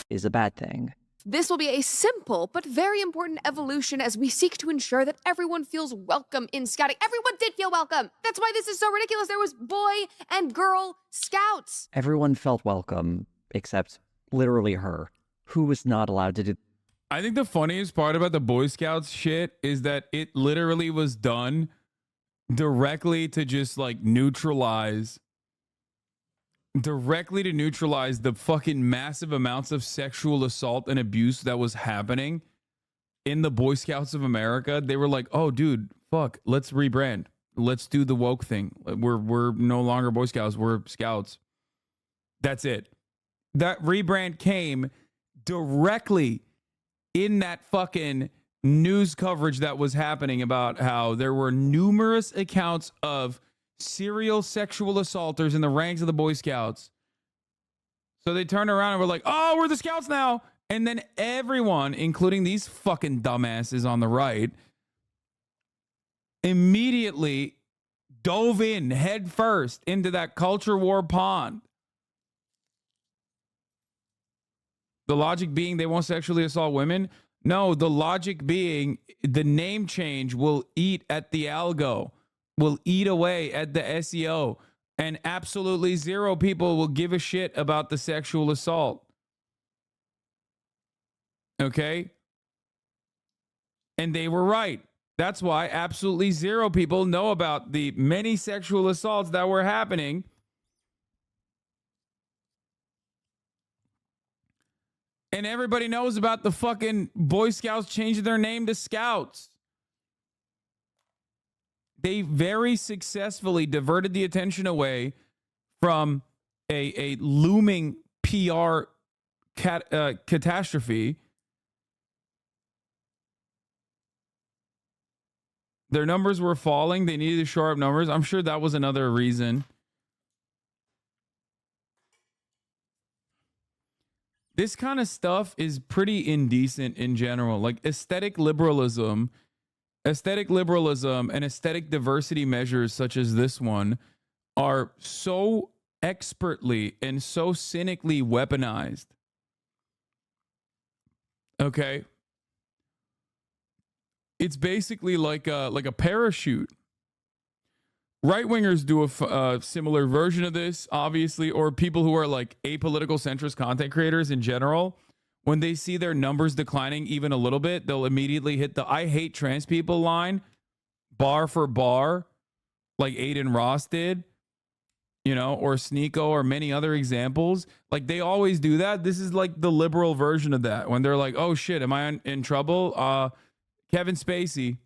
is a bad thing. This will be a simple but very important evolution as we seek to ensure that everyone feels welcome in scouting. Everyone did feel welcome. That's why this is so ridiculous. There was boy and girl scouts. Everyone felt welcome, except literally her, who was not allowed to do. I think the funniest part about the Boy Scouts shit is that it literally was done directly to just like neutralize the fucking massive amounts of sexual assault and abuse that was happening in the Boy Scouts of America. They were like, oh dude, fuck, let's rebrand. Let's do the woke thing. We're no longer Boy Scouts, we're Scouts. That's it. That rebrand came directly in that fucking news coverage that was happening about how there were numerous accounts of serial sexual assaulters in the ranks of the Boy Scouts. So they turned around and were like, oh, we're the Scouts now. And then everyone, including these fucking dumbasses on the right, immediately dove in head first into that culture war pond. The logic being they won't sexually assault women? No, the logic being the name change will eat at the algo, will eat away at the SEO, and absolutely zero people will give a shit about the sexual assault. Okay? And they were right. That's why absolutely zero people know about the many sexual assaults that were happening. And everybody knows about the fucking Boy Scouts changing their name to Scouts. They very successfully diverted the attention away from a looming PR catastrophe. Their numbers were falling. They needed to shore up numbers. I'm sure that was another reason. This kind of stuff is pretty indecent in general. Like aesthetic liberalism and aesthetic diversity measures such as this one are so expertly and so cynically weaponized. Okay. It's basically like a parachute. Right-wingers do a similar version of this, obviously, or people who are like apolitical centrist content creators in general. When they see their numbers declining even a little bit, they'll immediately hit the I hate trans people line, bar for bar, like Aiden Ross did, you know, or Sneeko or many other examples. Like they always do that. This is like the liberal version of that. When they're like, oh shit, am I in trouble? Kevin Spacey.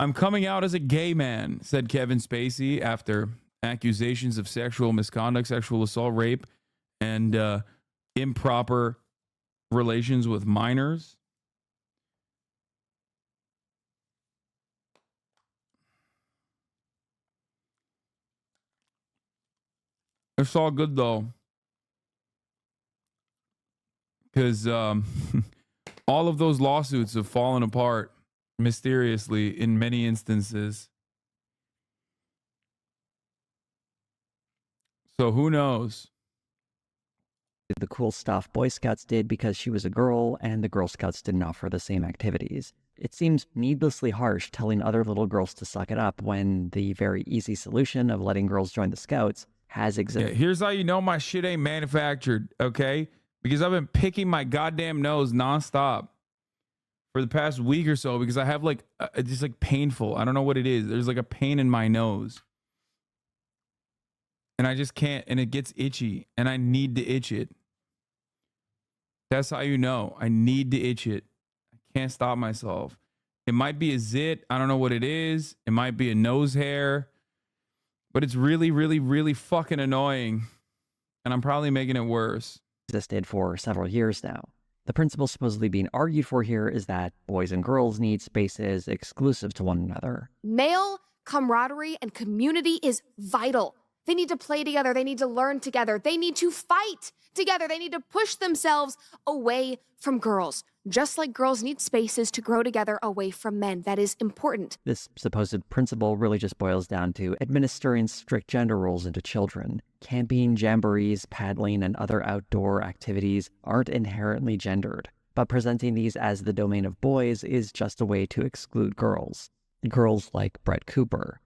I'm coming out as a gay man, said Kevin Spacey after accusations of sexual misconduct, sexual assault, rape, and improper relations with minors. It's all good though, because all of those lawsuits have fallen apart mysteriously in many instances. So who knows? The cool stuff Boy Scouts did because she was a girl and the Girl Scouts didn't offer the same activities. It seems needlessly harsh telling other little girls to suck it up when the very easy solution of letting girls join the Scouts has existed. Yeah, here's how you know my shit ain't manufactured, okay? Because I've been picking my goddamn nose nonstop for the past week or so because I have like, it's just like painful. I don't know what it is. There's like a pain in my nose. And I just can't, and it gets itchy and I need to itch it. That's how you know. I need to itch it. I can't stop myself. It might be a zit. I don't know what it is. It might be a nose hair. But it's really, really, really fucking annoying. And I'm probably making it worse. Existed for several years now. The principle supposedly being argued for here is that boys and girls need spaces exclusive to one another. Male camaraderie and community is vital. They need to play together. They need to learn together. They need to fight together. They need to push themselves away from girls. Just like girls need spaces to grow together away from men. That is important. This supposed principle really just boils down to administering strict gender roles into children. Camping, jamborees, paddling, and other outdoor activities aren't inherently gendered, but presenting these as the domain of boys is just a way to exclude girls. Girls like Brett Cooper.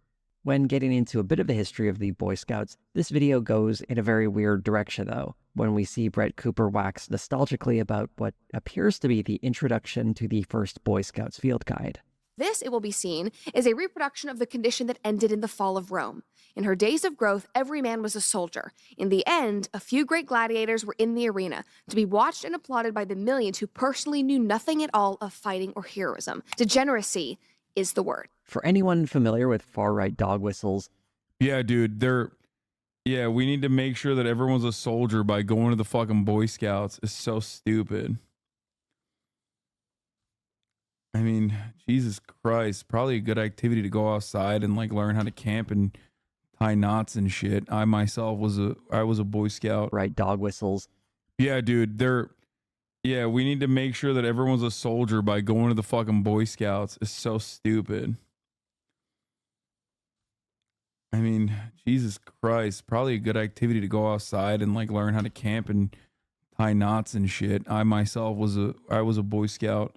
When getting into a bit of the history of the Boy Scouts, this video goes in a very weird direction though, when we see Brett Cooper wax nostalgically about what appears to be the introduction to the first Boy Scouts field guide. This, it will be seen, is a reproduction of the condition that ended in the fall of Rome. In her days of growth, every man was a soldier. In the end, a few great gladiators were in the arena, to be watched and applauded by the millions who personally knew nothing at all of fighting or heroism. Degeneracy is the word. For anyone familiar with far-right dog whistles, Yeah, dude, we need to make sure that everyone's a soldier by going to the fucking Boy Scouts. It's so stupid. I mean, Jesus Christ, probably a good activity to go outside and like learn how to camp and tie knots and shit. I myself was a Boy Scout. right dog whistles, Yeah, dude, we need to make sure that everyone's a soldier by going to the fucking Boy Scouts. It's so stupid. I mean, Jesus Christ, probably a good activity to go outside and like learn how to camp and tie knots and shit. I myself was a Boy Scout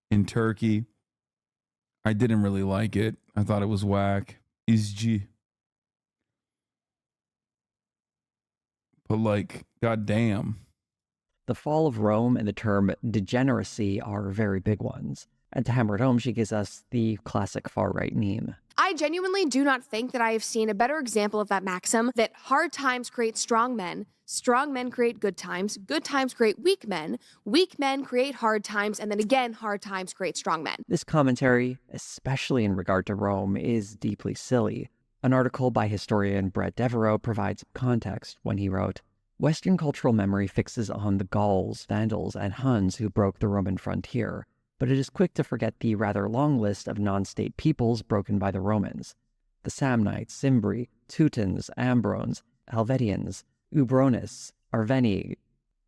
in Turkey. I didn't really like it. I thought it was whack. But like, goddamn. the fall of Rome and the term degeneracy are very big ones. And to hammer it home, she gives us the classic far-right meme. I genuinely do not think that I have seen a better example of that maxim, that hard times create strong men create good times create weak men create hard times, and then again, hard times create strong men. This commentary, especially in regard to Rome, is deeply silly. An article by historian Brett Devereaux provides context when he wrote, Western cultural memory fixes on the Gauls, Vandals, and Huns who broke the Roman frontier, but it is quick to forget the rather long list of non-state peoples broken by the Romans. The Samnites, Cimbri, Teutons, Ambrones, Helvetians, Ubronis, Arveni,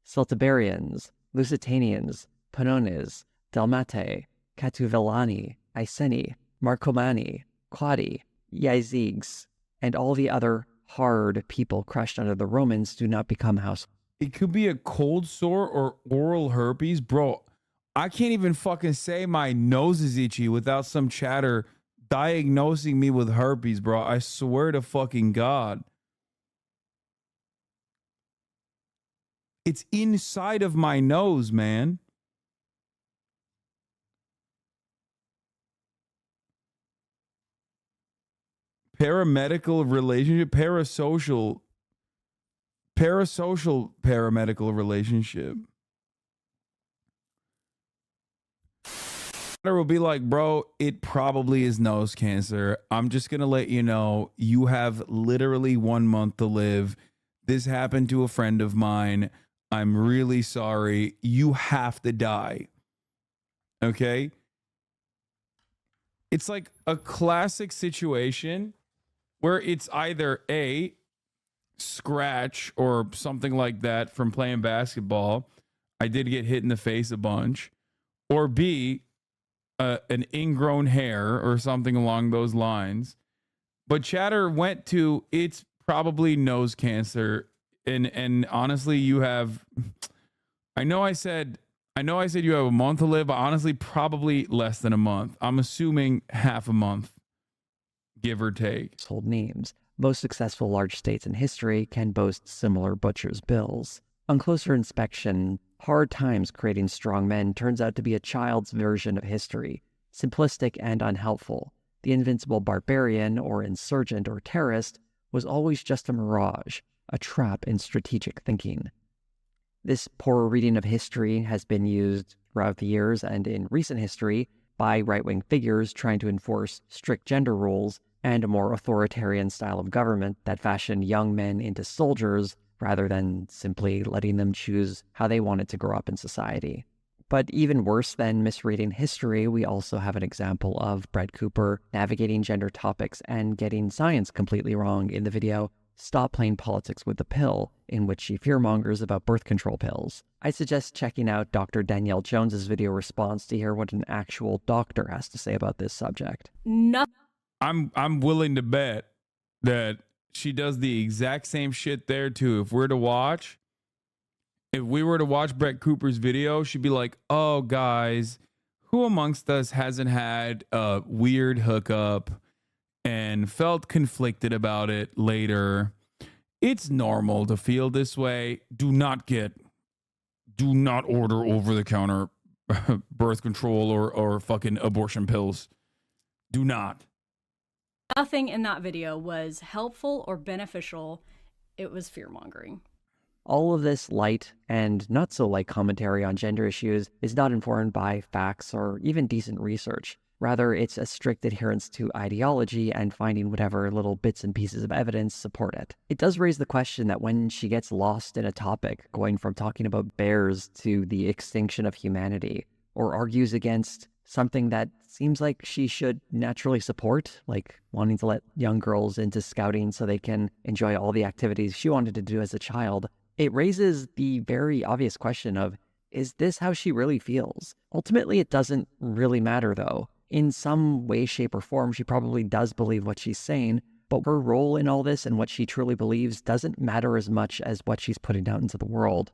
Celtiberians, Lusitanians, Pannones, Dalmatae, Catuvillani, Iceni, Marcomanni, Quadi, Yazyges, and all the other hard people crushed under the Romans do not become house. It could be a cold sore or oral herpes. Bro, I can't even fucking say my nose is itchy without some chatter diagnosing me with herpes, bro. I swear to fucking God. It's inside of my nose, man. Paramedical relationship, parasocial paramedical relationship. Will be like, bro, it probably is nose cancer. I'm just gonna let you know, you have literally 1 month to live. This happened to a friend of mine. I'm really sorry. You have to die. Okay? It's like a classic situation where it's either A, scratch or something like that from playing basketball. I did get hit in the face a bunch. Or B, an ingrown hair or something along those lines. But chatter went to, it's probably nose cancer. And honestly, you have, I know I said you have a month to live, but honestly, probably less than a month. I'm assuming half a month, give or take. Hold names. Most successful large states in history can boast similar butcher's bills. On closer inspection, hard times creating strong men turns out to be a child's version of history, simplistic and unhelpful. The invincible barbarian or insurgent or terrorist was always just a mirage, a trap in strategic thinking. This poor reading of history has been used throughout the years and in recent history by right-wing figures trying to enforce strict gender roles and a more authoritarian style of government that fashioned young men into soldiers rather than simply letting them choose how they wanted to grow up in society. But even worse than misreading history, we also have an example of Brett Cooper navigating gender topics and getting science completely wrong in the video Stop Playing Politics with the Pill, in which she fearmongers about birth control pills. I suggest checking out Dr. Danielle Jones's video response to hear what an actual doctor has to say about this subject. I'm willing to bet that she does the exact same shit there too. If we were to watch Brett Cooper's video, she'd be like, "Oh guys, who amongst us hasn't had a weird hookup and felt conflicted about it later? It's normal to feel this way. Do not order over-the-counter birth control or fucking abortion pills. Do not." Nothing in that video was helpful or beneficial. It was fear-mongering. All of this light and not so light commentary on gender issues is not informed by facts or even decent research. Rather, it's a strict adherence to ideology and finding whatever little bits and pieces of evidence support it. It does raise the question that when she gets lost in a topic, going from talking about bears to the extinction of humanity, or argues against something that seems like she should naturally support, like wanting to let young girls into scouting so they can enjoy all the activities she wanted to do as a child, it raises the very obvious question of, is this how she really feels? Ultimately, it doesn't really matter though. In some way, shape, or form, she probably does believe what she's saying, but her role in all this and what she truly believes doesn't matter as much as what she's putting out into the world.